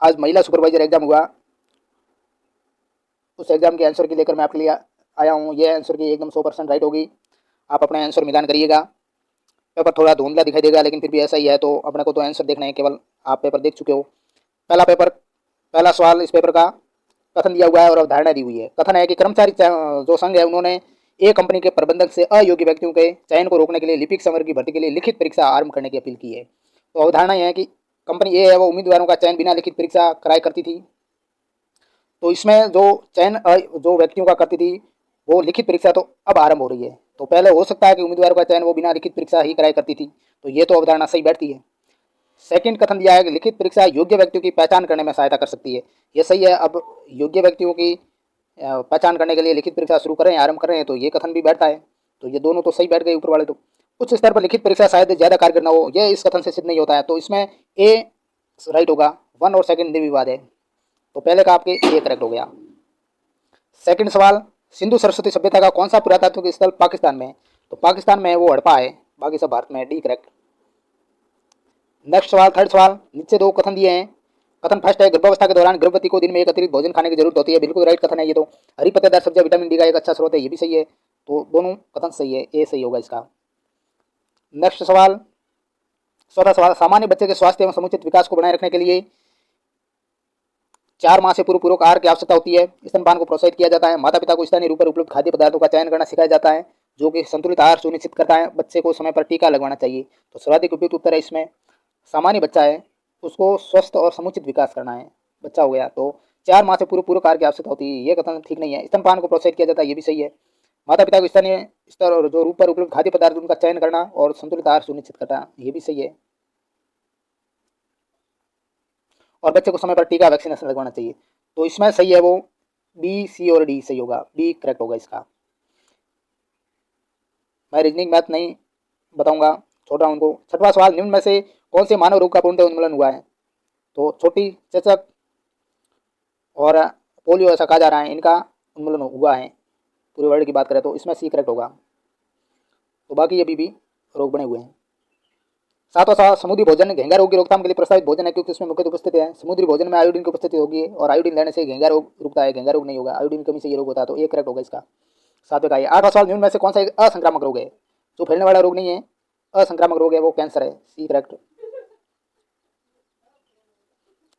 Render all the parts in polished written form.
आज महिला supervisor exam हुआ, उस एग्जाम के आंसर की लेकर मैं आपके लिए आया हूँ। ये आंसर की एकदम 100% राइट होगी। आप अपना आंसर मिलान करिएगा। पेपर थोड़ा धुंधला दिखाई देगा लेकिन फिर भी ऐसा ही है, तो अपने को तो आंसर देखना है, केवल आप पेपर देख चुके हो। पहला सवाल इस पेपर का कथन दिया हुआ है और अवधारणा दी हुई है। कथन है कि कर्मचारी जो संघ है उन्होंने एक कंपनी के प्रबंधक से अयोग्य व्यक्तियों के चयन को रोकने के लिए लिपिक समग्र की भर्ती के लिए लिखित परीक्षा आरंभ करने की अपील की है। तो अवधारणा यह है कि कंपनी ए है वो उम्मीदवारों का चयन बिना लिखित परीक्षा कराया करती थी। तो इसमें जो चयन जो व्यक्तियों का करती थी वो लिखित परीक्षा तो अब आरंभ हो रही है। तो पहले हो सकता है कि उम्मीदवारों का चयन वो बिना लिखित परीक्षा ही कराया करती थी, तो ये तो अवधारणा सही बैठती है। सेकंड कथन दिया है कि लिखित परीक्षा योग्य व्यक्तियों की पहचान करने में सहायता कर सकती है। ये सही है। अब योग्य व्यक्तियों की पहचान करने के लिए लिखित परीक्षा शुरू करें, आरंभ करें, तो ये कथन भी बैठता है। तो ये दोनों तो सही बैठ गए ऊपर वाले। तो उच्च स्तर पर लिखित परीक्षा शायद ज़्यादा कारगर न हो, यह इस कथन से सिद्ध नहीं होता है। तो इसमें ए राइट होगा। 1 और सेकंड निर्विवाद है, तो पहले का आपके ए करेक्ट हो गया। सेकंड सवाल, सिंधु सरस्वती सभ्यता का कौन सा पुरातात्विक स्थल पाकिस्तान में है? तो पाकिस्तान में वो हड़प्पा है, बाकी सब भारत में है। D correct. नेक्स्ट सवाल, थर्ड सवाल, नीचे दो कथन दिए हैं। कथन फर्स्ट है गर्भावस्था के दौरान गर्भवती को दिन में एक अतिरिक्त भोजन खाने की जरूरत होती है। बिल्कुल राइट कथन है ये। तो हरी पत्तेदार सब्जियां विटामिन डी का एक अच्छा स्रोत है, ये भी सही है। तो दोनों कथन सही है, ए सही होगा इसका। नेक्स्ट सवाल, चौथा सवाल, सामान्य बच्चे के स्वास्थ्य एवं समुचित विकास को बनाए रखने के लिए 4 माह से पूर्व पूरक आहार की आवश्यकता होती है। स्तनपान को प्रोत्साहित किया जाता है। माता पिता को स्थानीय रूप पर उपलब्ध खाद्य पदार्थों का चयन करना सिखाया जाता है, जो कि संतुलित आहार सुनिश्चित करता है। बच्चे को समय पर टीका लगवाना चाहिए। तो सर्वाधिक उपयुक्त उत्तर है इसमें सामान्य बच्चा है उसको स्वस्थ और समुचित विकास करना है। बच्चा हो गया तो 4 माह से पूर्व पूरक आहार की आवश्यकता होती है, ये कथन ठीक नहीं है। स्तनपान को प्रोत्साहित किया जाता है, ये भी सही है। माता पिता को स्थानीय स्तर और जो रूप पर उपलब्ध खाद्य पदार्थ उनका चयन करना और संतुलित आहार सुनिश्चित करना, ये भी सही है। और बच्चे को समय पर टीका वैक्सीनेशन लगवाना चाहिए। तो इसमें सही है वो बी, सी और डी सही होगा। बी करेक्ट होगा इसका। मैं रीजनिंग मैथ नहीं बताऊंगा, छोड़ रहा हूं उनको। छठवां सवाल, निम्न में से कौन से मानव रोग का पूर्णतः उन्मूलन हुआ है? तो छोटी चेचक और पोलियो ऐसा कहा जा रहा है, इनका उन्मूलन हुआ है पूरे वर्ल्ड की बात करें तो। इसमें सी करेक्ट होगा। तो बाकी अभी भी रोग बने हुए हैं। सातवां सवाल, समुद्री भोजन घेंगा रोग की रोकथाम के लिए प्रस्तावित भोजन है, क्योंकि इसमें मुख्य उपस्थिति है। समुद्री भोजन में आयोडीन की उपस्थिति होगी और आयोडीन लेने से घेंगा रोग रुकता है, घेंगा रोग नहीं होगा। आयोडीन कमी से ये रोग होता है, तो ये करेक्ट होगा इसका। सातवें का ये। आठवां सवाल, निम्न में से कौन सा एक असंक्रामक रोग है? जो फैलने वाला रोग नहीं है, असंक्रामक रोग है, वो कैंसर है। C correct.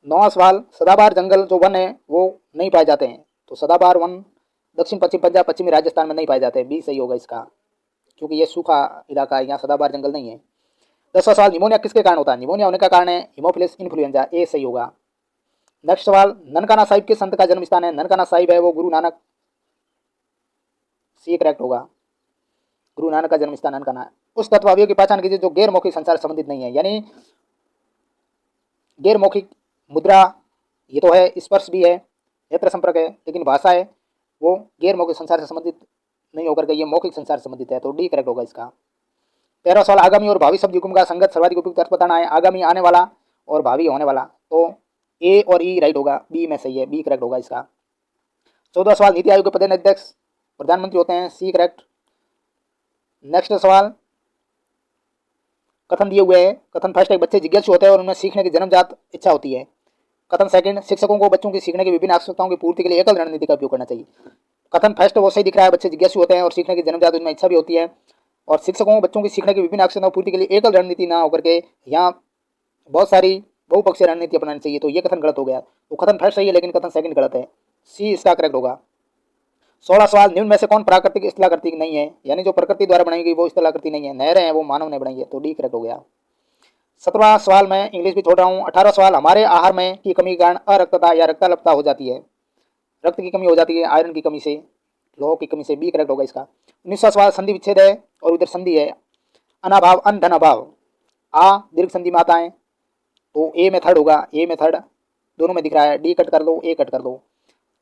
नौवां सवाल, सदाबहार जंगल जो वन है वो नहीं पाए जाते हैं। तो सदाबहार वन दक्षिण पश्चिम पंजाब पश्चिमी राजस्थान में नहीं पाए जाते हैं। बी सही होगा इसका, क्योंकि ये सूखा इलाका है, यहाँ सदाबहार जंगल नहीं है। 10वां सवाल, निमोनिया किसके कारण होता है? निमोनिया होने का कारण है हिमोफिलस इन्फ्लुएंजा। ए सही होगा। नेक्स्ट सवाल, ननकाना साहिब किस संत का जन्म स्थान है? ननकाना साहिब है वो गुरु नानक। सी करेक्ट होगा। गुरु नानक का जन्म स्थान ननकाना है। उस तत्व अवयव की पहचान कीजिए जो गैर मौखिक संचार संबंधित नहीं है। यानी गैर मौखिक मुद्रा ये तो है, स्पर्श भी है, नेत्र संपर्क है, लेकिन भाषा है वो गैर मौखिक संचार से संबंधित नहीं होकर के ये मौखिक संचार से संबंधित है। तो डी करेक्ट होगा इसका। 13वां सवाल, आगामी और भावी शब्द युग्म का संगत सर्वाधिक उपयुक्त अर्थ बताना है। आगामी आने वाला और भावी होने वाला, तो ए और ई राइट होगा। बी में सही है, बी करेक्ट होगा इसका। 14वां सवाल, नीति आयोग के प्रधान अध्यक्ष प्रधानमंत्री होते हैं। C correct. नेक्स्ट सवाल, कथन दिए हुए हैं। कथन फर्स्ट, एक बच्चे जिज्ञासु होते हैं और उनमें सीखने की जन्मजात इच्छा होती है। कथन सेकंड, शिक्षकों को बच्चों की सीखने की विभिन्न आवश्यकताओं की पूर्ति के लिए एकल रणनीति का उपयोग करना चाहिए। कथन फर्स्ट वो सही दिख रहा है, बच्चे जिज्ञासु होते हैं और सीखने की जन्मजात उनमें इच्छा भी होती है, और शिक्षकों को बच्चों की सीखने की विभिन्न आवश्यकताओं की पूर्ति के लिए एकल रणनीति ना होकर के यहाँ बहुत सारी बहुपक्षीय रणनीति अपनानी चाहिए। तो ये कथन गलत हो गया। तो कथन फर्स्ट सही है लेकिन कथन सेकंड गलत है। सी इसका करेक्ट होगा। 16वां सवाल, निम्न में से कौन प्राकृतिक स्थलाकृति नहीं है? यानी जो प्रकृति द्वारा बनाई गई वो स्थलाकृति नहीं है। नहरें हैं वो मानव ने बनाई है। तो डी करेक्ट हो गया। 17वां सवाल मैं इंग्लिश भी छोड़ रहा हूँ। 18वां सवाल, हमारे आहार में की कमी के कारण अरक्तता या रक्ताल्पता हो जाती है। रक्त की कमी हो जाती है आयरन की कमी से, लोह की कमी से। बी करेक्ट होगा इसका। 19वां सवाल, संधि विच्छेद है और उधर संधि है। अनाभाव अन धन अभाव, आ दीर्घ संधि में आता है, तो ए में थर्ड होगा। ए में थर्ड दोनों में दिख रहा है। डी कट कर दो, ए कट कर दो।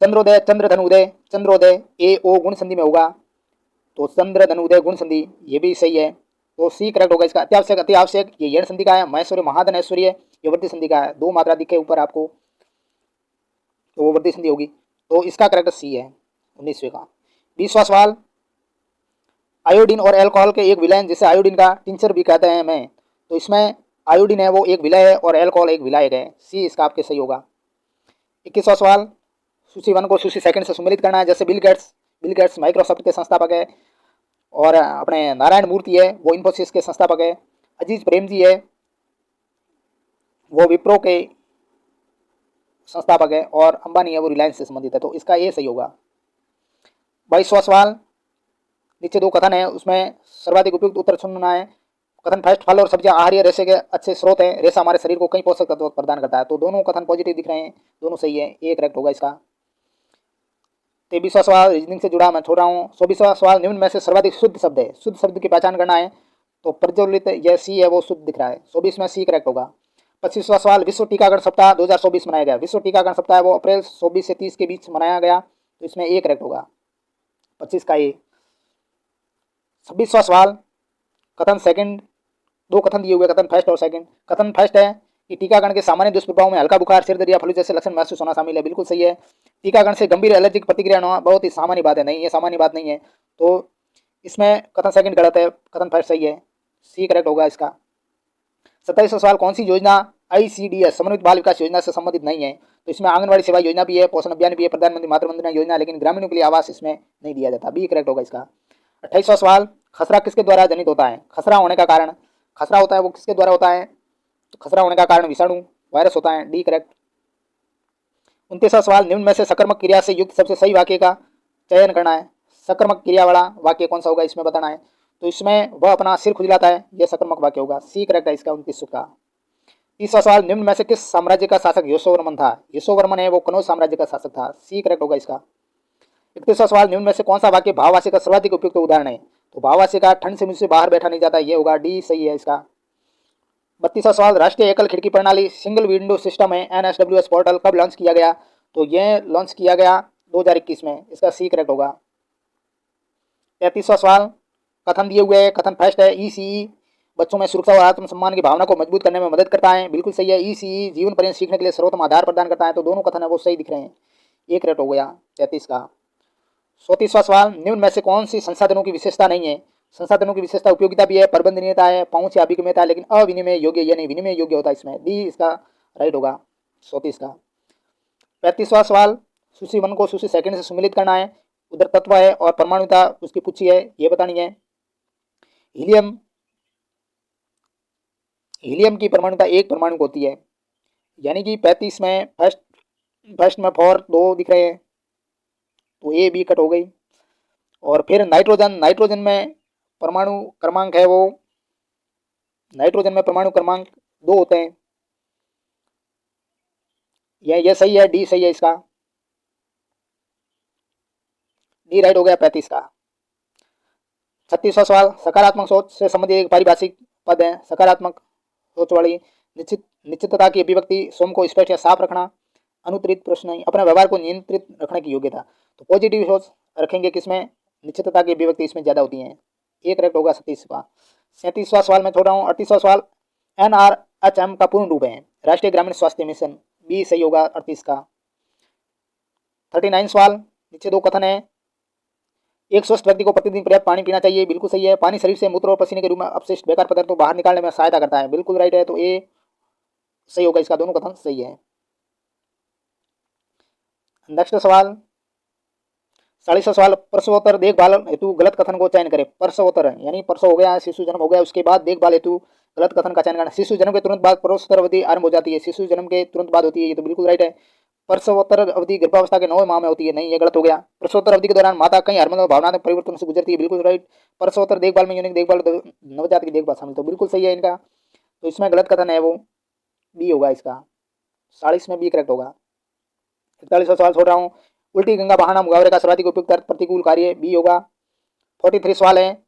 चंद्रोदय चंद्र धन उदय, चंद्रोदय ए ओ गुण संधि में होगा, तो चंद्र धन उदय गुण संधि, ये भी सही है। तो सी करेक्ट होगा इसका। अत्यावश्यक अति आवश्यक ये यण संधि का है। महेश्वरी महाधन ऐश्वर्य ये वृद्धि संधि का है। 2 मात्रा दिखे ऊपर आपको, तो वो वृद्धि संधि होगी। तो इसका करेक्ट सी है 19वें का। 20वां सवाल, आयोडीन और एल्कोहल के एक विलयन जिसे आयोडीन का टिंचर भी कहते हैं मैं, तो इसमें आयोडीन है वो एक विलय है और एल्कोहल एक विलायक है। सी इसका आपके सही होगा। 21वां सवाल, सूची 1 को सूची 2 से सम्मिलित करना है। जैसे बिल गेट्स माइक्रोसॉफ्ट के संस्थापक है और अपने नारायण मूर्ति है वो इन्फोसिस के संस्थापक है। अजीज प्रेमजी है वो विप्रो के संस्थापक है और अंबानी है वो रिलायंस से संबंधित है। तो इसका ये सही होगा। 22वां सवाल, नीचे 2 कथन है उसमें सर्वाधिक उपयुक्त उत्तर चुनना है। कथन फर्स्ट, फल और सब्जियां आहारीय रेशे के अच्छे स्रोत हैं। रेशा हमारे शरीर को कई पोषक तत्व प्रदान करता है। तो दोनों कथन पॉजिटिव दिख रहे हैं, दोनों सही है, ये करेक्ट होगा इसका। 23वां सवाल रीजनिंग से जुड़ा, मैं छोड़ रहा हूँ। 24वां सवाल, निम्न में से सर्वाधिक शुद्ध शब्द है। शुद्ध शब्द की पहचान करना है। तो प्रज्वलित यह सी है वो शुद्ध दिख रहा है, 24 में सी करेक्ट होगा। 25वां सवाल, विश्व टीकाकरण सप्ताह 2024 मनाया गया। विश्व टीकाकरण सप्ताह है वो अप्रैल 24 से 30 के बीच मनाया गया। तो इसमें ए करेक्ट होगा, 25 का ए। 26वां सवाल, कथन सेकंड, 2 कथन दिए हुए, कथन फर्स्ट और सेकंड। कथन फर्स्ट है कि टीकाकरण के सामान्य दुष्प्रभाव में हल्का बुखार, सिर दर्द या फ्लू जैसे लक्षण महसूस होना शामिल है। बिल्कुल सही है। टीकाकरण से गंभीर एलर्जिक प्रतिक्रिया होना बहुत ही सामान्य बात है, नहीं ये सामान्य बात नहीं है। तो इसमें कथन सेकंड गलत है, कथन फर्स्ट सही है, सी करेक्ट होगा इसका। 27वां सवाल, कौन सी योजना ICDS समन्वित बाल विकास योजना से संबंधित नहीं है। तो इसमें आंगनबाड़ी सेवा योजना भी है, पोषण अभियान भी है, प्रधानमंत्री मातृ वंदना योजना, लेकिन ग्रामीणों के लिए आवास इसमें नहीं दिया जाता। बी करेक्ट होगा इसका। 28वां सवाल, खसरा किसके द्वारा जनित होता है। खसरा होने का कारण, खसरा होता है वो किसके द्वारा होता है। तो खसरा होने का कारण विषाणु वायरस होता है, डी करेक्ट। 29वां सवाल, निम्न में से सकर्मक क्रिया से युक्त सबसे सही वाक्य का चयन करना है। सकर्मक क्रिया वाला वाक्य कौन सा होगा इसमें बताना है। तो इसमें वह अपना सिर खुजलाता है, यह सकर्मक वाक्य होगा, सी करेक्ट है इसका 29 का। 30वां सवाल, निम्न में से किस साम्राज्य का शासक यशोवर्मन था। यशोवर्मन है वो कनौज साम्राज्य का शासक था, सी करेक्ट होगा इसका। 31वां सवाल, निम्न में से कौन सा वाक्य भाववाची का सर्वाधिक उपयुक्त उदाहरण है। तो भाववाची का ठंड से मुझसे बाहर बैठा नहीं जाता, ये होगा, डी सही है इसका। 32वां सवाल, राष्ट्रीय एकल खिड़की प्रणाली सिंगल विंडो सिस्टम है NSWS पोर्टल कब लॉन्च किया गया। तो ये लॉन्च किया गया 2021 में, इसका सी करेक्ट होगा। 33वां सवाल, कथन दिए हुए है, कथन फर्स्ट है ECE बच्चों में सुरक्षा और आत्मसम्मान की भावना को मजबूत करने में मदद करता है, बिल्कुल सही है। ECE जीवन पर्यंत सीखने के लिए सर्वोत्तम आधार प्रदान करता है। तो दोनों कथन है वो सही दिख रहे हैं, एक करेक्ट हो गया 33 का। 34वां सवाल, निम्न में से कौन सी संसाधनों की विशेषता नहीं है। संसाधनों की विशेषता उपयोगिता भी है, प्रबंधनीयता है, पहुंच या अभिगम्यता, लेकिन अविनिमय योग्य या नहीं विनिमय योग्य होता है इसमें, डी इसका राइट होगा 34 का। 35वां सवाल, सूची 1 को सूची 2 से सम्मिलित करना है। उधर तत्व है और परमाणुता उसकी पूछी है, ये बतानी है। हीलियम की परमाणुता 1 परमाणु होती है, यानी कि 35 में फर्स्ट में 4 2 दिख रहे हैं, तो ए बी कट हो गई। और फिर नाइट्रोजन में परमाणु क्रमांक है वो, नाइट्रोजन में परमाणु क्रमांक 2 होते हैं, यह सही है, डी सही है इसका, डी राइट हो गया 35 का। 36वां सवाल, सकारात्मक सोच से संबंधित एक पारिभाषिक पद है। सकारात्मक सोच वाली निश्चितता की अभिव्यक्ति, स्वयं को स्पष्ट या साफ रखना, अनुत्तरित प्रश्न नहीं, अपने व्यवहार को नियंत्रित रखने की योग्यता। तो पॉजिटिव सोच रखेंगे किसमें, निश्चितता की अभिव्यक्ति इसमें ज्यादा होती है, एक करेक्ट होगा 37 का। 37वां सवाल मैं छोड़ रहा हूँ। 38वां सवाल, NRHM का पूर्ण रूप है राष्ट्रीय ग्रामीण स्वास्थ्य मिशन, बी सही होगा 38 का। 39 सवाल, नीचे 2 कथन है। एक स्वस्थ व्यक्ति को प्रतिदिन पर्याप्त पानी पीना चाहिए, बिल्कुल सही है। पानी शरीर से मूत्र और पसीने के रूप में अपशिष्ट बेकार पदार्थों को बाहर निकालने में सहायता करता है, बिल्कुल राइट है, तो ए सही होगा इसका, दोनों कथन सही है। नेक्स्ट सवाल 40वां सवाल, प्रसवोत्तर देखभाल हेतु गलत कथन को चयन करें। प्रसवोत्तर यानी प्रसव हो गया, शिशु जन्म हो गया, उसके बाद देखभाल हेतु गलत कथन का चयन करना। शिशु जन्म के तुरंत बाद प्रसवोत्तर अवधि आरंभ हो जाती है, शिशु जन्म के तुरंत बाद होती है, ये तो बिल्कुल राइट है। प्रसवोत्तर अवधि गर्भावस्था के 9वें माह में होती है, नहीं ये गलत हो गया। प्रसवोत्तर अवधि के दौरान माता कई हार्मोन और भावनात्मक परिवर्तन से गुजरती है, बिल्कुल राइट। प्रसवोत्तर देखभाल में यूनिक देखभाल नवजात की देखभाल शामिल, तो बिल्कुल सही है इनका। तो इसमें गलत कथन है वो बी होगा इसका, 40 में बी करेक्ट होगा। 41वां सवाल छोड़ रहा हूँ। उल्टी गंगा बहाना मुहावरे का सर्वाधिक उपयुक्त अर्थ प्रतिकूल कार्य, बी होगा। 43 सवाल है,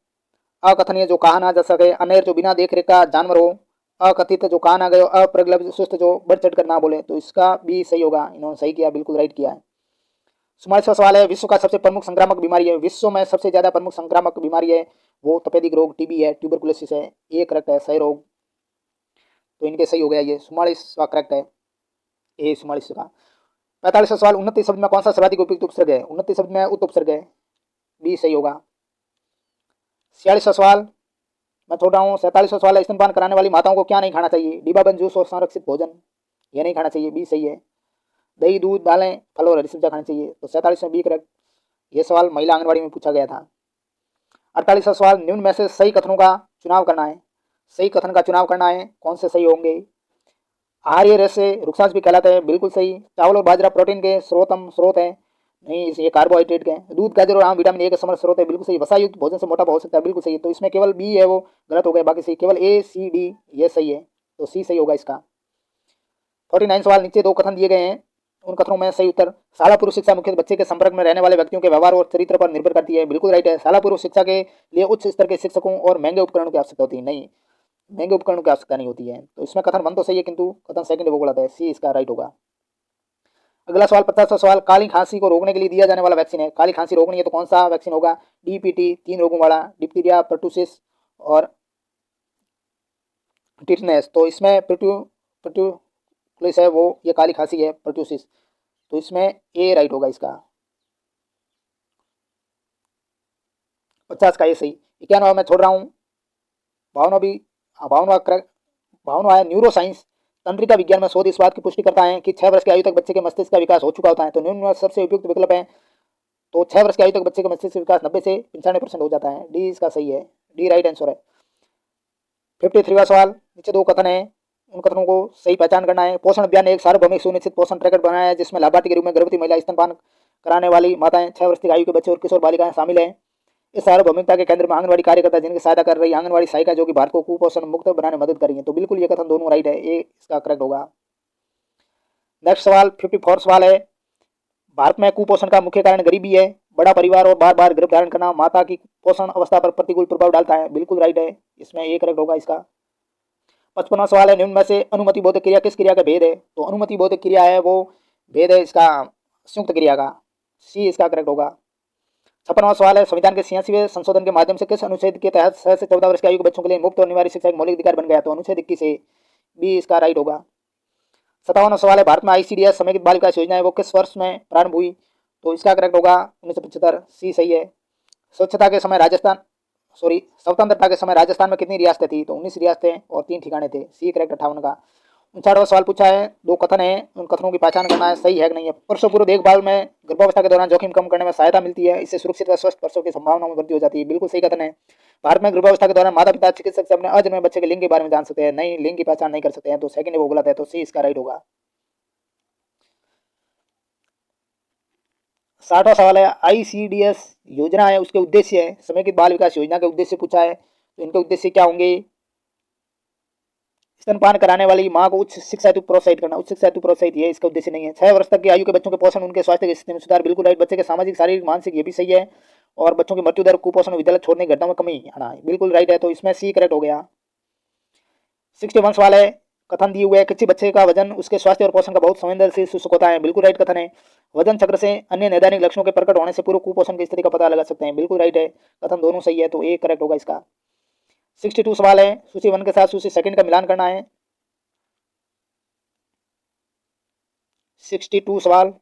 अकथनीय जो कहा ना जा सके, अनेर जो बिना देख रेख का जानवर हो, अकथित जो कहा ना गयो, अप्रगल्भ सुस्त जो बढ़ चढ़ कर ना बोले, तो इसका भी सही होगा, इन्होंने सही किया, बिल्कुल राइट किया है। 44वां सवाल है, विश्व का सबसे प्रमुख संक्रामक बीमारी है, विश्व में सबसे ज्यादा प्रमुख संक्रामक बीमारी है वो तपेदिक रोग, टीबी है, ट्यूबरकुलोसिस है, ये करेक्ट है, सही रोग, तो इनके सही हो गया ये। 44वां करेक्ट है, ए 44 का। 45वां सवाल, उन्नति शब्द में कौन सा सर्वाधिक उपयुक्त उपसर्ग है। उन्नति शब्द में उत उपसर्ग है, बी सही होगा। 46वां सवाल मैं छोड़ रहा हूँ। 47वां सवाल है, स्तनपान कराने वाली माताओं को क्या नहीं खाना चाहिए। डिब्बाबंद जूस और संरक्षित भोजन, ये नहीं खाना चाहिए, बी सही है। दही दूध दालें फल और हरी सब्जियां खानी चाहिए। तो 47 में बी करेक्ट। ये सवाल महिला आंगनबाड़ी में पूछा गया था। 48वां सवाल, निम्न में से सही कथनों का चुनाव करना है। सही कथन का चुनाव करना है, कौन से सही होंगे। आहारीय रस से रुक्षांश भी कहलाता है, बिल्कुल सही। चावल और बाजरा प्रोटीन के स्रोत है, नहीं, ये कार्बोहाइड्रेट के। दूध गाजर और आम विटामिन ए के समृद्ध स्रोत है, बिल्कुल सही। वसा युक्त भोजन से मोटापा हो सकता है, बिल्कुल सही। तो इसमें केवल बी है वो गलत हो गया, बाकी सही। केवल ए सी डी ये सही है, तो सी सही होगा इसका। 49 सवाल, नीचे दो कथन दिए गए हैं, उन कथनों में सही उत्तर। शाला पूर्व शिक्षा मुख्यतः बच्चे के संपर्क में रहने वाले व्यक्तियों के व्यवहार और चरित्र पर निर्भर करती है, बिल्कुल राइट है। शाला पूर्व शिक्षा के लिए उच्च स्तर के शिक्षकों और महंगे उपकरणों की आवश्यकता होती है, नहीं, महंगे उपकरणों की आवश्यकता नहीं होती है। तो इसमें कथन 1 तो सही है, किंतु कथन सेकंड वो गलत है, सी इसका राइट होगा। अगला सवाल 50वां सवाल, काली खांसी को रोकने के लिए दिया जाने वाला वैक्सीन है। काली खांसी रोकनी है तो कौन सा वैक्सीन होगा। डीपीटी 3 रोगों वाला, डिप्थीरिया, पर्टुसिस और टिटनेस। तो इसमें पर्टुसिस है वो, ये काली खांसी है पर्टुसिस, तो इसमें ए राइट होगा इसका। 50 का ये सही। 91 मैं छोड़ रहा हूँ। 52वां है, न्यूरो साइंस तंत्रिका विज्ञान में शोध इस बात की पुष्टि करता है कि 6 वर्ष की आयु तक बच्चे के मस्तिष्क का विकास हो चुका होता है। तो निम्न में सबसे उपयुक्त विकल्प है, तो 6 वर्ष की आयु तक बच्चे का मस्तिष्क विकास 90 से 95% हो जाता है, डी इसका सही है, डी राइट आंसर है। 53वां सवाल, नीचे दो कथन है, उन कथनों को सही पहचान करना है। पोषण अभियान ने एक सार्वभौमिक सुनिश्चित पोषण ट्रैकर बनाया है, जिसमें लाभार्थी के रूप में गर्भवती महिला, स्तनपान कराने वाली माताएं, 6 वर्ष की आयु के बच्चे और किशोर बालिकाएं शामिल हैं। इस सार्वभौमिकता के केंद्र में आंगनवाड़ी कार्यकर्ता, जिनकी सहायता कर रही आंगनवाड़ी सहायिका, जो कि भारत को कुपोषण मुक्त बनाने में मदद कर रही है। तो बिल्कुल ये कथन दोनों राइट है, ये इसका करेक्ट होगा। नेक्स्ट सवाल 54 सवाल है, भारत में कुपोषण का मुख्य कारण गरीबी है, बड़ा परिवार और बार बार गर्भ धारण करना माता की पोषण अवस्था पर प्रतिकूल प्रभाव डालता है, बिल्कुल राइट है, इसमें एक करेक्ट होगा इसका। 55वां सवाल है, निम्न में से अनुमति बोधक क्रिया किस क्रिया का भेद है। तो अनुमति बोधक क्रिया है वो भेद है इसका संयुक्त क्रिया का, सी इसका करेक्ट होगा। 56वां सवाल है, संविधान के 86वें संशोधन के माध्यम से किस अनुच्छेद के तहत 6 से 14 वर्ष की आयु के बच्चों के लिए मुफ्त और निवारी शिक्षा एक मौलिक अधिकार बन गया। तो अनुच्छेद 21 से, बी इसका राइट होगा। 57वां सवाल है, भारत में आईसीडीएस समेकित बाल विकास योजना है वो किस वर्ष में प्रारंभ हुई। तो इसका करेक्ट होगा 1975, सी सही है। स्वतंत्रता के समय राजस्थान में कितनी रियासतें थी। तो 19 रियासतें और 3 ठिकाने थे, सी करेक्ट 58 का। 59वां सवाल पूछा है, दो कथन है, उन कथनों की पहचान करना है, सही है कि नहीं है। प्रसव पूर्व देखभाल में गर्भावस्था के दौरान जोखिम कम करने में सहायता मिलती है, इससे सुरक्षित व स्वस्थ प्रसव की संभावना में वृद्धि हो जाती है, बिल्कुल सही कथन है। भारत में गर्भावस्था के दौरान माता पिता चिकित्सक से अपने अजन्मे बच्चे के लिंग के बारे में जान सकते हैं, नहीं, लिंग की पहचान नहीं कर सकते हैं, तो सेकंड वो गलत है, तो सी इसका राइट होगा। 60वां सवाल है, आईसीडीएस योजना है उसके उद्देश्य है, समेकित बाल विकास योजना के उद्देश्य पूछा है, तो इनके उद्देश्य क्या होंगे। स्तनपान कराने वाली मां को उच्च शिक्षा हेतु प्रोत्साहित करना, उच्च शिक्षा हेतु प्रोत्साहित, ये इसका उद्देश्य नहीं है। 6 वर्ष तक की आयु के बच्चों के पोषण, उनके स्वास्थ्य की स्थिति में सुधार, बिल्कुल राइट। बच्चे के सामाजिक शारीरिक मानसिक, ये भी सही है। और बच्चों की मृत्यु दर, कुपोषण, विद्यालय छोड़ने की घटनाओं में कमी आना, बिल्कुल राइट है, तो इसमें सी करेक्ट हो गया। 61 सवाल है, कथन दिए हुए है, किसी बच्चे का वजन उसके स्वास्थ्य और पोषण का बहुत संवेदनशील सूचक होता है, बिल्कुल राइट कथन है। वजन चक्र से अन्य नैदानिक लक्षणों के प्रकट होने से पूर्व कुपोषण की स्थिति का पता लगा सकते हैं, बिल्कुल राइट है, कथन दोनों सही है, तो ए करेक्ट होगा इसका। 62 सवाल है, सूची 1 के साथ सूची सेकंड का मिलान करना है। 62 सवाल,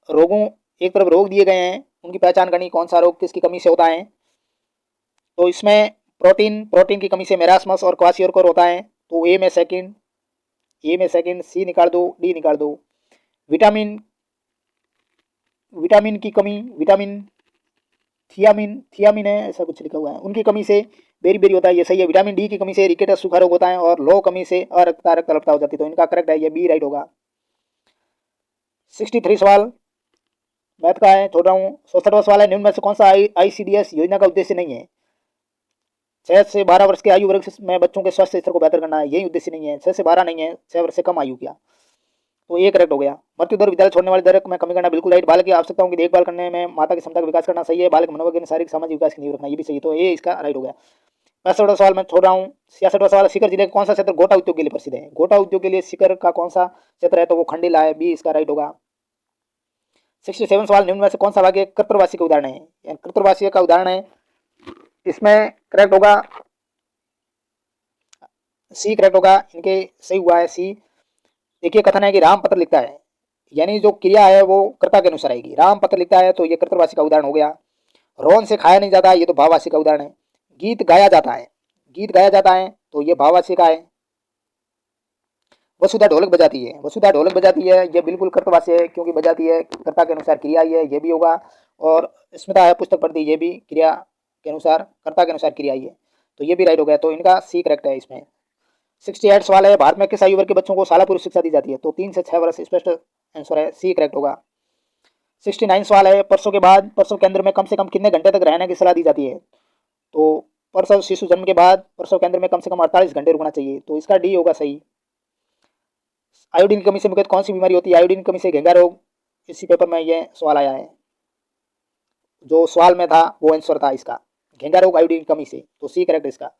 रोगों, एक तरफ रोग दिए गए हैं, उनकी पहचान करनी, कौन सा रोग किसकी कमी से होता है। तो इसमें प्रोटीन की कमी से मेरास्मस और क्वाशियोरकोर होता है, तो ए में सेकंड, सी निकाल दो, डी निकाल दो। विटामिन की कमी, विटामिन थियामिन है, ऐसा कुछ लिखा हुआ है, उनकी कमी से बेरी होता है, ये सही है। विटामिन डी की कमी से रिकेटस सूखा रोग होता है, और लो कमी से अरक्तता रक्त अल्पता हो जाती है, तो इनका करेक्ट है, ये बी राइट होगा। 63 सवाल मैथ का है, छोड़ रहा हूँ। 67वां सवाल है, निम्न में से कौन सा आईसीडीएस योजना का उद्देश्य नहीं है। 6 से 12 वर्ष के आयु वर्ग में बच्चों के स्वास्थ्य स्तर को बेहतर करना है, यही उद्देश्य नहीं है। 6 से 12 नहीं है, 6 वर्ष से कम आयु क्या, तो ये करेक्ट हो गया। मृत्यु दर, विद्यालय छोड़ने वाली दर में कमी करना, बिल्कुल राइट। बालक की आवश्यकताओं की देखभाल करने में माता की क्षमता का विकास करना, सही है। बालक मनोवैज्ञानिक शारीरिक सामाजिक विकास की नींव रखना, ये भी सही है, तो ये इसका राइट हो गया। 65वां सवाल मैं छोड़ रहा हूँ। 66वां सवाल, सीकर जिले का कौन सा क्षेत्र गोटा उद्योग के लिए प्रसिद्ध है। गोटा उद्योग के लिए सीकर का कौन सा क्षेत्र है, तो वो खंडीला है, बी इसका राइट होगा। 67 सवाल, निम्न में से कौन सा वाक्य कृत्रवासी का उदाहरण है। कृत्रवासी का उदाहरण है, इसमें करेक्ट होगा सी, करेक्ट होगा, इनके सही हुआ है सी। देखिए कथन है कि राम पत्र लिखता है, यानी जो क्रिया है वो कर्ता के अनुसार आएगी। राम पत्र लिखता है, तो ये कर्तव्यवाची का उदाहरण हो गया। रोहन से खाया नहीं जाता, ये तो भाववाची का उदाहरण है। गीत गाया जाता है, तो ये भाववाची का है। वसुधा ढोलक बजाती है, वसुधा ढोलक बजाती है, ये बिल्कुल कर्तवाच्य है क्योंकि बजाती है, कर्ता के अनुसार क्रिया ही है, ये भी होगा। और स्मिता है पुस्तक पढ़ती, ये भी क्रिया के अनुसार, कर्ता के अनुसार क्रिया ही है, तो ये भी राइट हो गया। तो इनका सी करेक्ट है इसमें। 68 सवाल है, भारत में किस आयु वर्ग के बच्चों को शाला पूर्व शिक्षा दी जाती है? तो 3 से 6 वर्ष स्पष्ट आंसर है, सी करेक्ट होगा। 69 सवाल है, प्रसव के बाद प्रसव केंद्र में कम से कम कितने घंटे तक रहने की सलाह दी जाती है? तो प्रसव शिशु जन्म के बाद प्रसव केंद्र में कम से कम 48 घंटे रुकना चाहिए, तो इसका डी होगा सही। आयोडीन की कमी से मुख्यतः कौन सी बीमारी होती है? आयोडीन की कमी से घेंगा रोग, इसी पेपर में ये सवाल आया है, जो सवाल में था वो आंसर था इसका, घेंगा रोग आयोडीन की कमी से, तो सी करेक्ट इसका।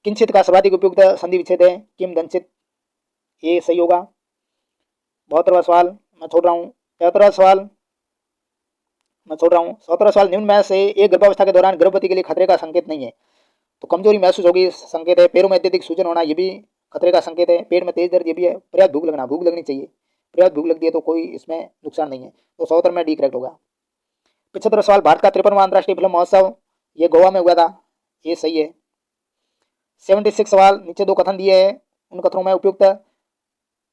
किंचित का सर्वाधिक उपयुक्त संधि विच्छेद है किम दंचित, ये सही होगा। 72वां सवाल मैं छोड़ रहा हूँ। 73वां सवाल मैं छोड़ रहा हूँ। 77वां सवाल, निम्न में से एक गर्भावस्था के दौरान गर्भवती के लिए खतरे का संकेत नहीं है? तो कमजोरी महसूस होगी संकेत है, पैरों में अत्यधिक सूजन होना ये भी खतरे का संकेत है, पेट में तेज दर्द ये भी है, पर्याप्त भूख लगना, भूख लगनी चाहिए, पर्याप्त भूख लगती है तो कोई इसमें नुकसान नहीं है, तो 74 में डी करेक्ट होगा। 75वां सवाल, भारत का 53वां अंतर्राष्ट्रीय फिल्म महोत्सव ये गोवा में हुआ था, ये सही है। 76 सवाल, नीचे दो कथन दिए हैं, उन कथनों में उपयुक्त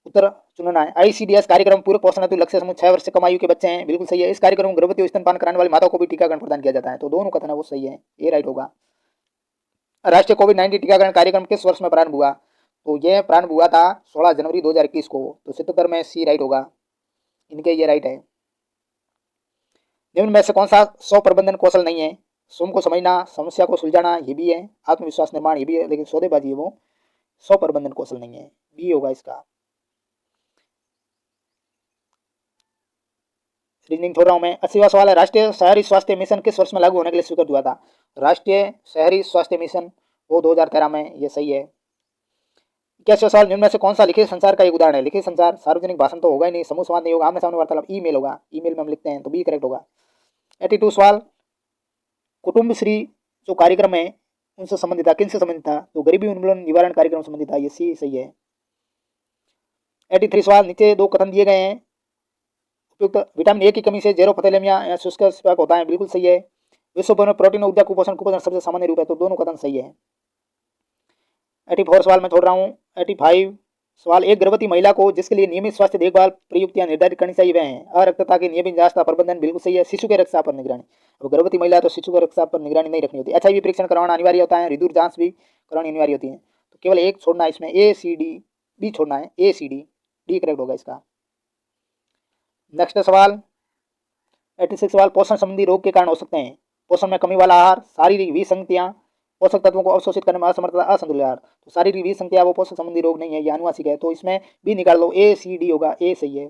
उत्तर चुनना है। आईसीडीएस कार्यक्रम पूरक पोषण हेतु लक्ष्य समूह 6 वर्ष से कम आयु के बच्चे हैं, बिल्कुल सही है। इस कार्यक्रम में गर्भवती और स्तनपान कराने वाली माताओं को भी टीकाकरण प्रदान किया जाता है, तो दोनों कथन है वो सही है, ये राइट होगा। राष्ट्रीय कोविड-19 टीकाकरण कार्यक्रम किस वर्ष में प्रारंभ हुआ? तो यह प्रारंभ हुआ था 16 जनवरी 2021 को, तो 77 में सी राइट होगा, इनके ये राइट है। निम्न में से कौन सा स्व प्रबंधन कौशल नहीं है? स्वयं को समझना, समस्या को सुलझाना ये भी है, आत्मविश्वास निर्माण ये भी है, लेकिन सौदेबाजी है वो स्व प्रबंधन कौशल नहीं है, बी होगा इसका। रीजनिंग छोड़ रहा हूं मैं। 80वां सवाल है, राष्ट्रीय शहरी स्वास्थ्य मिशन किस वर्ष में लागू होने के लिए स्वीकृत हुआ था? राष्ट्रीय शहरी स्वास्थ्य मिशन वो 2013 में, ये सही है। 81वां सवाल, निम्न में से कौन सा लिखित संचार का एक उदाहरण है? लिखित संचार, सार्वजनिक भाषण तो होगा ही नहीं, समूह संवाद नहीं होगा, आमने सामने वार्तालाप, ईमेल होगा, ईमेल में हम लिखते हैं, तो बी करेक्ट होगा। 82 सवाल, कुटुंबश्री जो कार्यक्रम है उनसे संबंधित था, किनसे संबंधित था? तो गरीबी उन्मूलन निवारण कार्यक्रम संबंधित था, ये सी सही है। 83 सवाल, नीचे दो कथन दिए गए हैं, उपयुक्त विटामिन ए की कमी से जेरोफथेलेमिया या शुष्क स्पाइक होता है, बिल्कुल सही है। विश्व भर में प्रोटीन ऊर्जा कुपोषण कुपोषण सबसे सामान्य रूप है, तो दोनों कथन सही है। 84 सवाल मैं छोड़ रहा हूँ। 85 सवाल, एक गर्भवती महिला को जिसके लिए नियमित स्वास्थ्य देखभाल प्रयुक्तियां निर्धारित करनी चाहिए वह हैं? अरक्तता की नियमित जांच का प्रबंधन, बिल्कुल सही है। शिशु के रक्तचाप पर निगरानी, अब गर्भवती महिला तो शिशु के रक्तचाप पर निगरानी नहीं रखनी होती। एचआईवी परीक्षण करवाना अनिवार्य होता है, हृदय जांच भी करानी अनिवार्य होती है, तो केवल एक छोड़ना है इसमें, ए सी डी, बी छोड़ना है, ए सी डी, डी करेक्ट होगा इसका। नेक्स्ट सवाल 86 सवाल, पोषण संबंधी रोग के कारण हो सकते हैं? पोषण में कमी वाला आहार, शारीरिक विसंगतियां, पोषक तत्वों को अवशोषित करने में असमर्थता, असंतुलित आहार। तो शारीरिक विसंगतियां वो पोषक संबंधी रोग नहीं है, ये आनुवांशिक है, तो इसमें बी निकाल लो, ए सी डी होगा, ए सही है।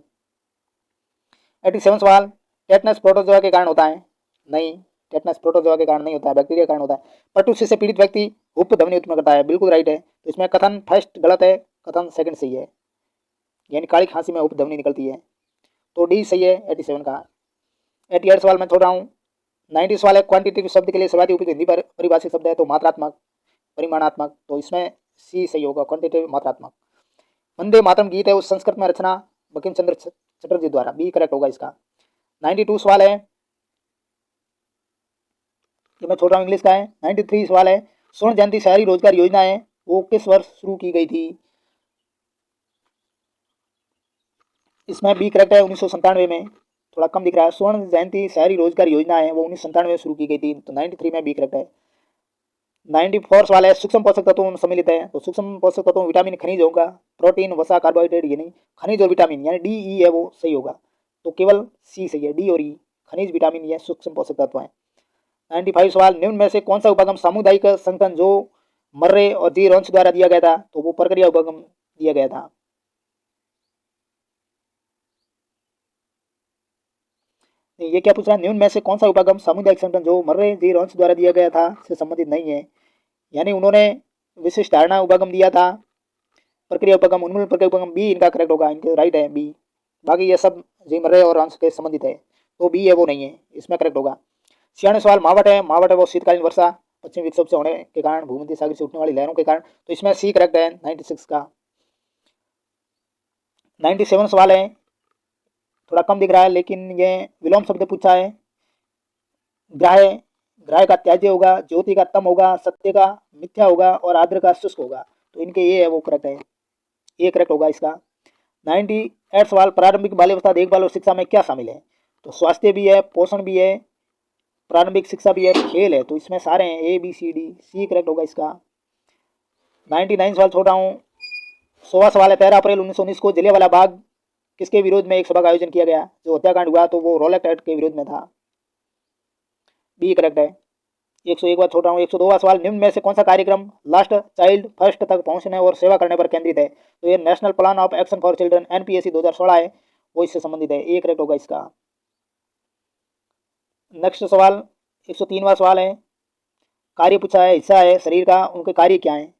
87 सवाल, टेटनस प्रोटोजोआ के कारण होता है? नहीं, टेटनस प्रोटोजोआ के कारण नहीं होता है, बैक्टीरिया के कारण होता है। परटूसिस से पीड़ित व्यक्ति उप ध्वनि उत्पन्न करता है, बिल्कुल राइट है, तो इसमें कथन फर्स्ट गलत है, कथन सेकंड सही है, यानी काली खांसी में उप ध्वनि निकलती है, तो डी सही है 87 का। 88 सवाल मैं छोड़ रहा हूँ। 90 सवाल है, क्वांटिटेटिव शब्द के लिए सर्वाधिक उपयुक्त हिंदी पर परिभाषित शब्द है? तो मात्रात्मक, परिमाणात्मक, तो इसमें सी सही होगा, क्वांटिटेटिव मात्रात्मक। वंदे मातरम गीत है उस संस्कृत में रचना बंकिम चंद्र चटर्जी द्वारा, बी करेक्ट होगा इसका। 92 सवाल है, जो मैं छोड़ रहा हूँ इंग्लिश का है। 93 सवाल है, स्वर्ण जयंती शहरी रोजगार योजना है वो किस वर्ष शुरू की गई थी? इसमें बी करेक्ट है, 1997 में, थोड़ा कम दिख रहा है। स्वर्ण जयंती शहरी रोजगार योजना है वो 1997 में शुरू की गई थी, तो 93 में बी करेक्ट है। 94 सवाल है, सूक्ष्म पोषक तत्वों में सम्मिलित है? तो सूक्ष्म पोषक तत्वों में विटामिन, खनिज होगा, प्रोटीन, वसा, कार्बोहाइड्रेट ये नहीं, खनिज और विटामिन यानी डी ई है वो सही होगा, तो केवल सी सही है, डी और ई, खनिज विटामिन ये सूक्ष्म पोषक तत्व है। 95 सवाल, निम्न में से कौन सा उपगम सामुदायिक संगठन जो मर्रे और जी रॉन्स द्वारा दिया गया था? तो वो प्रक्रिया उपगम दिया गया था। ये क्या पूछ रहा है, निम्न में से कौन सा उपगम सामुदायिक संगठन जो मर्रे जी रॉन्स द्वारा दिया गया था से संबंधित नहीं है? यानी उन्होंने विशिष्ट धारणा उपगम दिया था, प्रक्रिया उपगम, उन्मूलन प्रक्रिया उपगम, बी इनका करेक्ट होगा, इनके राइट है बी, बाकी ये सब जी मर्रे और रॉन्स के संबंधित है, तो बी है वो नहीं है, इसमें करेक्ट होगा। 96 सवाल, मावट है, मावट है वो शीतकालीन वर्षा पश्चिमी विक्षोभ से होने के कारण भूमध्य सागर से उठने वाली लहरों के कारण, तो इसमें सी करेक्ट है 96 का। 97 सवाल है, थोड़ा कम दिख रहा है लेकिन ये विलोम शब्द पूछा है। ग्राह्य, ग्राह्य का त्याज्य होगा, ज्योति का तम होगा, सत्य का मिथ्या होगा और आर्द्र का शुष्क होगा, तो इनके ये है वो करेक्ट है। ये करेक्ट होगा इसका। 98 सवाल, प्रारंभिक बाल्यावस्था देखभाल और शिक्षा में क्या शामिल है? तो स्वास्थ्य भी है, पोषण भी है, प्रारंभिक शिक्षा भी है, खेल है, तो इसमें सारे हैं, A B C D, C correct होगा इसका। 99 सवाल छोड़ रहा हूँ। 16वां सवाल है, 13 अप्रैल 1919 को जलियांवाला बाग किसके विरोध में एक सभा का आयोजन किया गया? जो हत्याकांड हुआ तो वो रॉलेट एक्ट के विरोध में था, बी करेक्ट है। 101 बार छोड़ रहा हूँ। 102वां सवाल, निम्न में से कौन सा कार्यक्रम लास्ट चाइल्ड फर्स्ट तक पहुंचने और सेवा करने पर केंद्रित है? तो ये national plan of action for children NPSC 2016 है, वो इससे संबंधित है, ए करेक्ट होगा इसका। नेक्स्ट सवाल 103वां सवाल है, कार्य पूछा है, हिस्सा है शरीर का, उनके कार्य क्या है?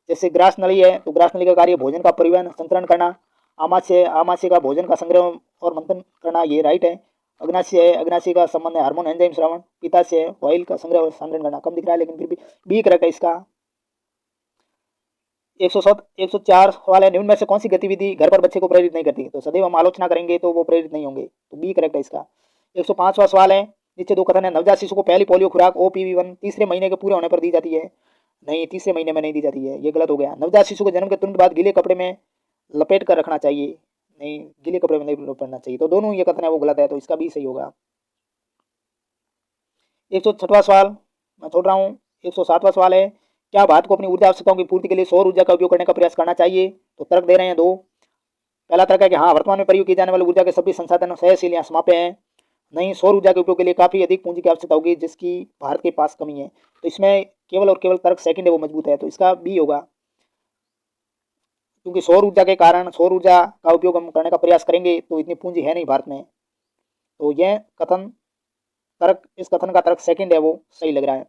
जैसे ग्रास नली है तो ग्रास नली का कार्य भोजन का परिवहन संचरण करना, आमाशय का भोजन का संग्रह और मंथन करना, ये राइट है। अग्नाशय है, अग्नाशय का संबंध है हार्मोन एंजाइम श्रवण, पित्ताशय है ऑयल का संग्रह और संग्रहण करना, कम दिख रहा है लेकिन फिर भी बी करेक्ट है इसका। 104 सवाल है, निम्न में से कौन सी गतिविधि घर पर बच्चे को प्रेरित नहीं करती? तो सदैव हम आलोचना करेंगे तो वो प्रेरित नहीं होंगे, तो बी करेक्ट है इसका। 105वां सवाल है, नीचे दो कथन है, नवजात शिशु को पहली पोलियो खुराक OPV1 तीसरे महीने के पूरे होने पर दी जाती है। नहीं, तीसरे महीने में नहीं दी जाती है, ये गलत हो गया। नवजात शिशु को जन्म के तुरंत बाद गीले कपड़े में लपेट कर रखना चाहिए, नहीं, गीले कपड़े में नहीं लपेटना चाहिए, तो दोनों ये कथन है वो गलत है, तो इसका भी सही होगा। 106वां सवाल मैं छोड़ रहा हूँ। 107वां सवाल है, क्या भारत को अपनी ऊर्जा आवश्यकताओं की पूर्ति के लिए सौर ऊर्जा का उपयोग करने का प्रयास करना चाहिए? तो तर्क दे रहे हैं दो। पहला तर्क है कि हाँ, वर्तमान में प्रयोग किए जाने वाले ऊर्जा के सभी संसाधन सहशील या समाप्य हैं। नहीं, सौर ऊर्जा के उपयोग के लिए काफी अधिक पूंजी की आवश्यकता होगी जिसकी भारत के पास कमी है, तो इसमें केवल और केवल तर्क सेकंड है वो मजबूत है, तो इसका बी होगा, क्योंकि सौर ऊर्जा के कारण सौर ऊर्जा का उपयोग हम करने का प्रयास करेंगे तो इतनी पूंजी है नहीं भारत में, तो यह कथन तर्क, इस कथन का तर्क सेकंड है वो सही लग रहा है,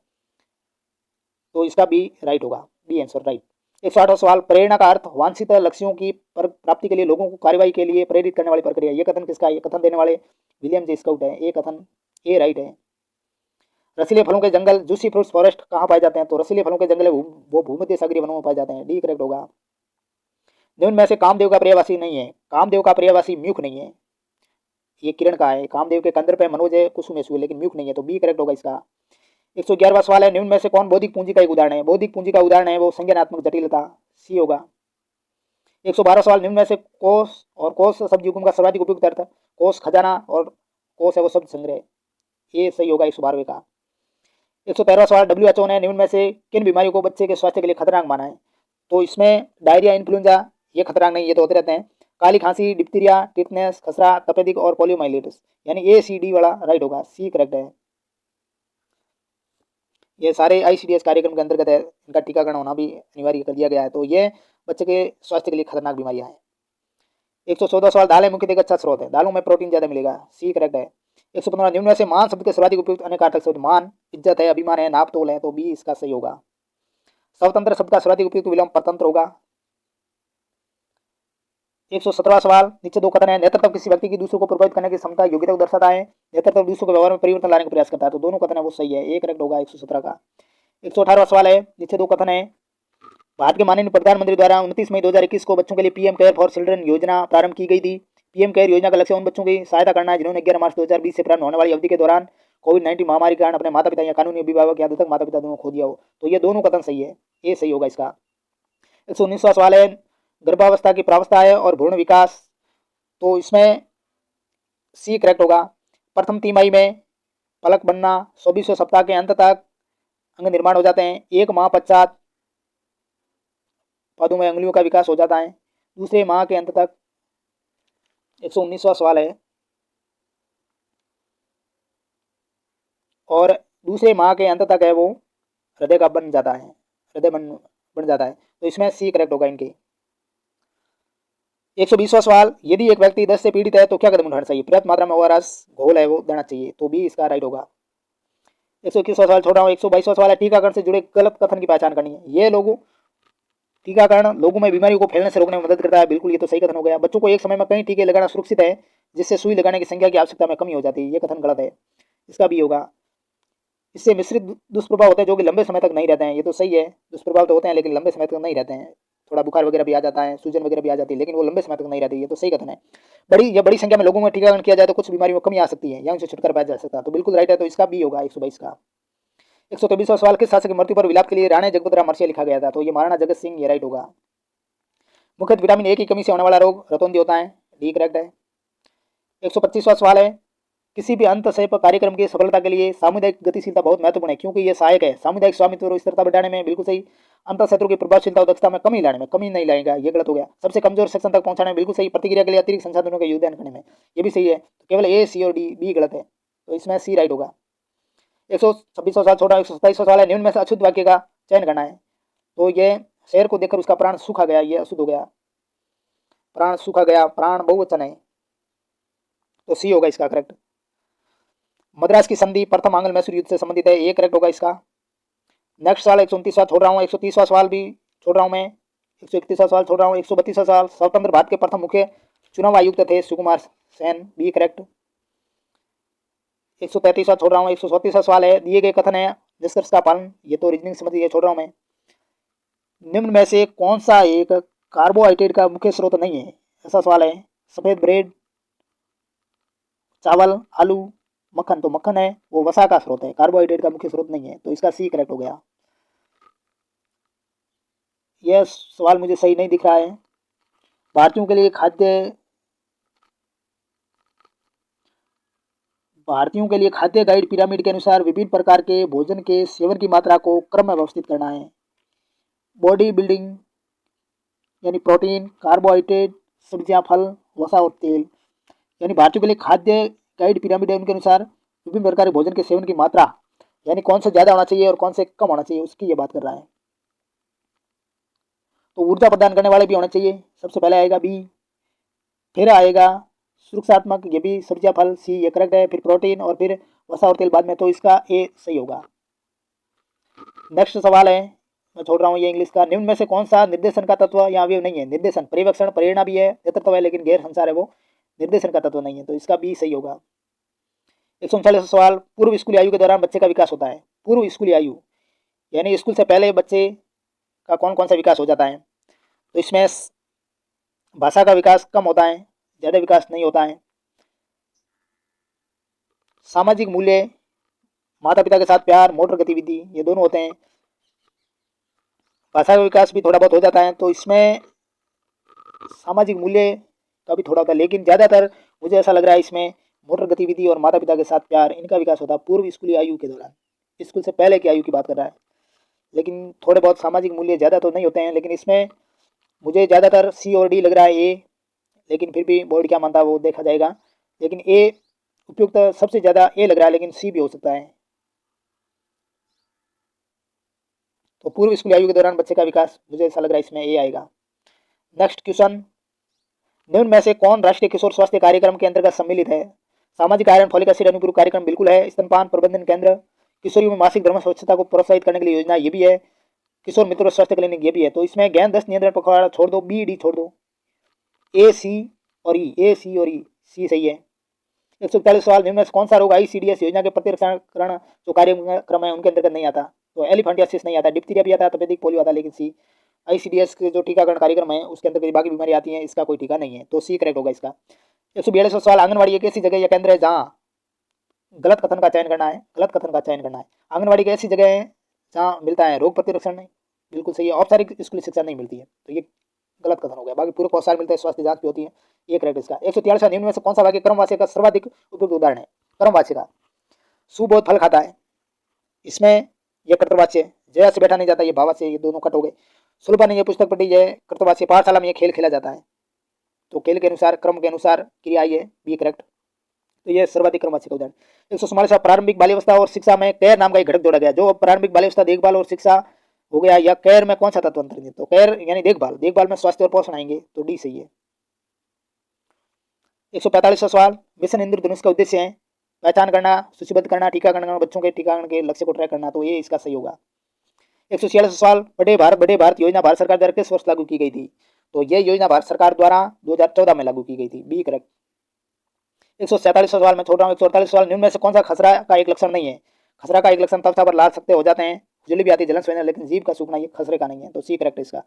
तो इसका बी राइट होगा, बी आंसर राइट। 108वां सवाल, प्रेरणा का अर्थ वांछित लक्ष्यों की प्राप्ति के लिए लोगों को कार्यवाही के लिए प्रेरित करने वाली प्रक्रिया, ये कथन किसका है? ये कथन देने वाले विलियम जे स्काउट है, ये कथन ए राइट है। रसीले फलों के जंगल जूसी फ्रूट्स फॉरेस्ट कहाँ पाए जाते हैं? तो रसीले फलों के जंगल वो भूमध्य सागरीय वनों में पाए जाते हैं, डी करेक्ट होगा। निम्न में से कामदेव का पर्यायवासी नहीं है? कामदेव का पर्यायवासी म्यूख नहीं है, ये किरण का है। कामदेव के कंदर पे मनोज है, कुसुम है, लेकिन म्यूख नहीं है, तो बी करेक्ट होगा इसका। 111वां सवाल है, निम्न में से कौन बौद्धिक पूंजी का एक उदाहरण है? बौद्धिक पूंजी का उदाहरण है वो संज्ञानात्मक जटिलता, सी होगा। 112 सवाल, निम्न में से कोष और कोष शब्द युग्म का सर्वाधिक उपयुक्त अर्थ? कोष खजाना और कोष है वो शब्द संग्रह, ये सही होगा 112वें का। 113वां सवाल, WHO ने निम्न में से किन बीमारियों को बच्चे के स्वास्थ्य के लिए खतरनाक माना है? तो इसमें डायरिया, इन्फ्लुएंजा ये खतरनाक नहीं, ये तो होते रहते हैं। काली खांसी, डिप्थीरिया, टिटनेस, खसरा, तपेदिक और पोलियोमाइलिटिस, यानी ACD वाला राइट होगा, सी करेक्ट है। ये सारे ICDS कार्यक्रम के अंतर्गत है, इनका टीकाकरण होना भी अनिवार्य कर दिया गया है, तो ये बच्चे के स्वास्थ्य के लिए खतरनाक बीमारियां हैं। 114 सवाल, दालें मुख्यतः एक अच्छा स्रोत है, दालों में प्रोटीन ज्यादा मिलेगा, सी करेक्ट है। 115, निम्न में से मान शब्द के सर्वाधिक उपयुक्त अनेकार्थक शब्द? मान इज्जत है, अभिमान है, नाप तोल है, तो बी इसका सही होगा। स्वतंत्र शब्द का सर्वाधिक उपयुक्त विलोम परतंत्र होगा। 117वां सवाल, नीचे दो कथन है, नेतृत्व किसी व्यक्ति की दूसरों को प्रभावित करने की क्षमता योग्यता को दर्शाता है, नेतृत्व दूसरों के व्यवहार में परिवर्तन लाने का प्रयास करता है, तो दोनों कथन है वो सही है, एक करेक्ट होगा 117 का। 118वां सवाल है, नीचे दो कथन है, भारत के माननीय प्रधानमंत्री द्वारा 29 मई 2021 को बच्चों के लिए PM केयर फॉर चिल्ड्रन योजना प्रारंभ की गई थी। PM केयर योजना का लक्ष्य उन बच्चों की सहायता करना है जिन्होंने 11 मार्च 2020 से प्रारंभ होने वाली अवधि के दौरान कोविड-19 महामारी के कारण अपने माता पिता या कानूनी अभिभावक या दत्तक माता पिता दोनों खो दिया हो, तो ये दोनों कथन सही है, ये सही होगा इसका। 119वां सवाल है, गर्भावस्था की प्रावस्था है और भ्रूण विकास, तो इसमें सी करेक्ट होगा। प्रथम तिमाही में पलक बनना, 24वें सप्ताह के अंत तक अंग निर्माण हो जाते हैं, एक माह पश्चात पादों में अंगुलियों का विकास हो जाता है, दूसरे माह के अंत तक। 119वां सवाल है, और दूसरे माह के अंत तक है वो हृदय का बन जाता है, हृदय बन जाता है, तो इसमें सी करेक्ट होगा इनके। 120वां सवाल, यदि एक व्यक्ति दस्त से पीड़ित है तो क्या कदम उठाना चाहिए? पर्याप्त मात्रा में ORS घोल है वो देना चाहिए, तो भी इसका राइट होगा। 121वां सवाल छोड़ रहा हूँ। 122वां सवाल है, टीकाकरण से जुड़े गलत कथन की पहचान करनी है। ये लोगों टीकाकरण लोगों में बीमारियों को फैलने से रोकने में मदद करता है, बिल्कुल ये तो सही कथन हो गया। बच्चों को एक समय में कई टीके लगाना सुरक्षित है जिससे सुई लगाने की संख्या की आवश्यकता में कमी हो जाती है, ये कथन गलत है, इसका भी होगा। इससे मिश्रित दुष्प्रभाव होते हैं जो कि लंबे समय तक नहीं रहते हैं, ये तो सही है, दुष्प्रभाव तो होते हैं लेकिन लंबे समय तक नहीं रहते हैं, थोड़ा बुखार वगैरह भी आ जाता है, सूजन वगैरह भी आ जाती है, लेकिन वो लंबे समय तक नहीं रहती है, ये तो सही कथन है। बड़ी संख्या में लोगों में टीकाकरण किया जाए तो कुछ बीमारियों में कमी आ सकती है या उनसे छुटकारा पाया जा सकता है, तो बिल्कुल राइट है, तो इसका भी होगा 122 का। 123वां सवाल, किस शासक की मृत्यु पर विलाप के लिए राणा जगपत राम मर्सिया लिखा गया था? तो ये महाराणा जगत सिंह, ये राइट होगा। मुख्यतः विटामिन ए की कमी से होने वाला रोग रतौंधी होता है, डी करेक्ट है। 125वां सवाल है, किसी भी अंतःक्षेप कार्यक्रम की सफलता के लिए सामुदायिक गतिशीलता बहुत महत्वपूर्ण है क्योंकि यह सहायक है सामुदायिक स्वामित्व और स्थिरता बढ़ाने में, बिल्कुल सही। अंतःशत्रु की प्रभावशीलता और दक्षता में कमी लाने में, कमी नहीं लाएगा, ये गलत हो गया। सबसे कमजोर सेक्शन तक पहुंचाने में, बिल्कुल सही। प्रतिक्रिया के लिए अतिरिक्त संसाधनों का योगदान करने में, ये भी सही है। तो केवल ए, सी और डी, बी गलत है, तो इसमें सी राइट होगा। 126वां सवाल छोटा 127वां सवाल है, निम्न में से अशुद्ध वाक्य का चयन करना है। तो ये शेर को देखकर उसका प्राण सूखा गया, ये अशुद्ध हो गया। प्राण सूखा गया, प्राण बहुवचन है, तो सी होगा इसका करेक्ट। मद्रास की संधि प्रथम आंग्ल मैसूर युद्ध से संबंधित है, ये करेक्ट होगा इसका। नेक्स्ट सवाल 129वां छोड़ रहा हूँ, 130वां सवाल भी छोड़ रहा हूँ मैं, 131वां सवाल छोड़ रहा हूँ। 132वां सवाल, स्वतंत्र भारत के प्रथम मुख्य चुनाव आयुक्त थे सुकुमार सेन, बी करेक्ट। 133वां छोड़ रहा हूँ। 134वां सवाल है, दिए गए कथन है निष्कर्ष का पालन, ये तो रीजनिंग संबंधी छोड़ रहा हूँ मैं। निम्न में से कौन सा एक कार्बोहाइड्रेट का मुख्य स्रोत नहीं है, ऐसा सवाल है। सफेद ब्रेड, चावल, आलू, मक्खन, तो मक्खन है वो वसा का स्रोत है, कार्बोहाइड्रेट का मुख्य स्रोत नहीं है, तो इसका सी करेक्ट हो गया। यह सवाल मुझे सही नहीं दिख रहा है। भारतीयों के लिए खाद्य गाइड पिरामिड के अनुसार विभिन्न प्रकार के भोजन के सेवन की मात्रा को क्रम में व्यवस्थित करना है। बॉडी बिल्डिंग यानी प्रोटीन, कार्बोहाइड्रेट, सब्जियां, फल, वसा और तेल, यानी भारतीयों के लिए खाद्य गाइड पिरामिड है, उनके अनुसार विभिन्न प्रकार के भोजन के सेवन की मात्रा यानी कौन से ज्यादा होना चाहिए और कौन से कम होना चाहिए, उसकी ये बात कर रहा है। तो ऊर्जा प्रदान करने वाले भी होने चाहिए, सबसे पहले आएगा बी, फिर आएगा सुरक्षात्मक, ये भी सब्जियां, फल, सी ये करेक्ट है, फिर प्रोटीन और फिर वसा और तेल बाद में, तो इसका ए सही होगा। नेक्स्ट सवाल है, मैं छोड़ रहा हूँ ये इंग्लिश का। निम्न में से कौन सा निर्देशन का तत्व या अवयव नहीं है? निर्देशन, पर्यवेक्षण, प्रेरणा भी है, नेतृत्व है, लेकिन गैर संसार है वो, निर्देशन का तत्व नहीं है, तो इसका बी सही होगा। 139 सवाल, पूर्व स्कूली आयु के दौरान बच्चे का विकास होता है। पूर्व स्कूली आयु यानी स्कूल से पहले बच्चे का कौन कौन सा विकास हो जाता है? तो इसमें भाषा का विकास कम होता है, ज़्यादा विकास नहीं होता है। सामाजिक मूल्य, माता पिता के साथ प्यार, मोटर गतिविधि, ये दोनों होते हैं। भाषा का विकास भी थोड़ा बहुत हो जाता है, तो इसमें सामाजिक मूल्य का भी थोड़ा होता है, लेकिन ज़्यादातर मुझे ऐसा लग रहा है इसमें मोटर गतिविधि और माता पिता के साथ प्यार, इनका विकास होता है पूर्व स्कूली आयु के दौरान। स्कूल से पहले की आयु की बात कर रहा है, लेकिन थोड़े बहुत सामाजिक मूल्य ज़्यादा तो नहीं होते हैं, लेकिन इसमें मुझे ज़्यादातर सी और डी लग रहा है ए, लेकिन फिर भी बोर्ड क्या मानता है वो देखा जाएगा, लेकिन ए उपयुक्त सबसे ज़्यादा ए लग रहा है, लेकिन सी भी हो सकता है। तो पूर्व स्कूली आयु के दौरान बच्चे का विकास, मुझे ऐसा लग रहा है इसमें ए आएगा। नेक्स्ट क्वेश्चन, निम्न में से कौन राष्ट्रीय किशोर स्वास्थ्य कार्यक्रम के अंतर्गत सम्मिलित है? सामाजिक आयरन फॉलिक एसिड अनुपूरक कार्यक्रम बिल्कुल है। स्तनपान प्रबंधन केंद्र, किशोरियों में मासिक धर्म स्वच्छता को प्रोत्साहित करने के लिए योजना, ये भी है। किशोर मित्र स्वास्थ्य क्लिनिक, ये भी है। तो इसमें ज्ञान दस्त नियंत्रण पखवाड़ा छोड़ दो, बी डी छोड़ दो, ए सी और ई, ए सी और ई, सी सही है। 141 सवाल, निम्न में से कौन सा रोग ICDS योजना के प्रतिरक्षण जो कार्यक्रम है उनके अंतर्गत नहीं आता? तो एलिफेंटियासिस नहीं आता, डिप्थीरिया भी आता है, तपेदिक पोलियो आता है, लेकिन सी। ICDS के जो टीकाकरण कार्यक्रम है उसके अंतर्गत बाकी बीमारी आती हैं, इसका कोई टीका नहीं है, तो सी करेक्ट होगा इसका। 142 सवाल, आंगनबाड़ी एक ऐसी जगह या केंद्र है जहाँ गलत कथन का चयन करना है, गलत कथन का चयन करना है। आंगनबाड़ी एक ऐसी जगह है जहाँ मिलता है रोग प्रतिरक्षण नहीं, बिल्कुल सही है। औपचारिक स्कूली शिक्षा नहीं मिलती है, तो ये गलत कथन हो गया। बाकी पूरे पौष्टिक मिलता है, स्वास्थ्य जांच भी होती है, ये करेक्ट इसका। 143 निम्न में से कौन सा वाक्य क्रमवाच्य का सर्वाधिक उपयुक्त उदाहरण है? क्रमवाच्य का, सुबोध फल खाता है, इसमें यह कर्तवाच्य, जया से बैठा नहीं जाता, ये भावाच्य, ये दोनों कट हो गए। सुलभा ने यह पुस्तक पढ़ी, यह कर्तवाच्य। पाठशाला में यह खेल खेला जाता है, तो खेल के अनुसार, क्रम के अनुसार क्रिया आई है, बी करेक्ट। तो यह सर्वाधिक क्रमवाच्य का उदाहरण। 144 प्रारंभिक बाल्यावस्था और शिक्षा में कैर नाम का एक घटक जोड़ा गया। जो प्रारंभिक बाल्यावस्था, देखभाल और शिक्षा हो गया, या कैर में कौन सा तत्व अंतर्निहित? तो कैर यानी देखभाल, देखभाल में स्वास्थ्य और पोषण आएंगे, तो डी सही है। 145 सवाल, मिशन इंद्रधनुष का उद्देश्य है पहचान करना, सूचीबद्ध करना, टीकाकरण करना, बच्चों के टीकाकरण के लक्ष्य को ट्रैक करना, तो ये इसका सही होगा। 146 सवाल, बड़े भारत योजना भारत सरकार द्वारा किस वर्ष लागू की गई थी? तो यह योजना भारत सरकार द्वारा 2014 में लागू की गई थी, बी करेक्ट। 147 सवाल मैं छोड़ रहा हूँ। 148 सवाल, निम्न में से कौन सा खसरा का एक लक्षण नहीं है? खसरा का एक लक्षण तब पर लाल सकते हो जाते हैं, खुजली भी आती है, जलन संवेदना, लेकिन जीभ का सूखना ये खसरे का नहीं है, तो सी करेक्ट इसका।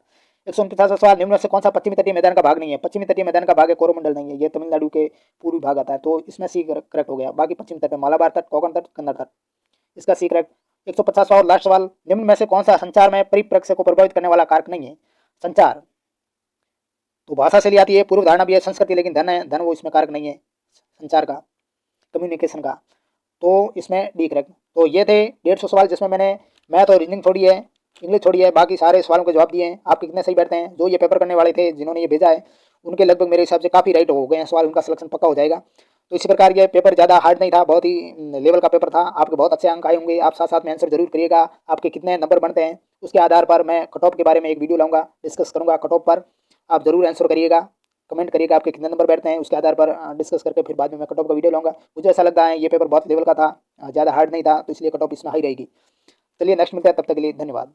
149 सवाल, निम्न में से कौन सा पश्चिमी तटीय मैदान का भाग नहीं है? पश्चिमी तटीय मैदान का भाग है कोरोमंडल नहीं है, ये तमिलनाडु के पूर्वी भाग आता है, तो इसमें सी करेक्ट हो गया। बाकी पश्चिमी तट, मालाबार तट, कोकण तट, कन्नड़ तट, इसका सी करेक्ट। 150 और लास्ट सवाल, निम्न में से कौन सा संचार में परिप्रेक्ष्य को प्रभावित करने वाला कारक नहीं है? संचार तो भाषा से ली आती है, पूर्व धारणा भी है, संस्कृति, लेकिन धन है, धन वो इसमें कारक नहीं है संचार का, कम्युनिकेशन का। तो इसमें डी करेक्ट। तो ये थे 150 सवाल जिसमें मैंने मैथ और रीजनिंग छोड़ी है, इंग्लिश छोड़ी है, बाकी सारे सवालों के जवाब दिए हैं। आपके कितने सही बैठते हैं? जो ये पेपर करने वाले थे जिन्होंने ये भेजा है उनके लगभग मेरे हिसाब से काफ़ी राइट हो गए हैं सवाल, उनका सिलेक्शन पक्का हो जाएगा। तो इसी प्रकार ये पेपर ज़्यादा हार्ड नहीं था, बहुत ही लेवल का पेपर था। आपके बहुत अच्छे अंक आए होंगे। आप साथ साथ में आंसर जरूर करिएगा। आपके कितने नंबर बनते हैं उसके आधार पर मैं कट ऑफ के बारे में एक वीडियो लाऊंगा, डिस्कस करूंगा कट ऑफ पर। आप जरूर आंसर करिएगा, कमेंट करिएगा आपके कितने नंबर बैठते हैं, उसके आधार पर डिस्कस करके फिर बाद में मैं कट ऑफ का वीडियो लाऊंगा। मुझे ऐसा लगता है ये पेपर बहुत लेवल का था, ज़्यादा हार्ड नहीं था, तो इसलिए कट ऑफ इसमें हाई रहेगी। चलिए नेक्स्ट मिलता है, तब तक के लिए धन्यवाद।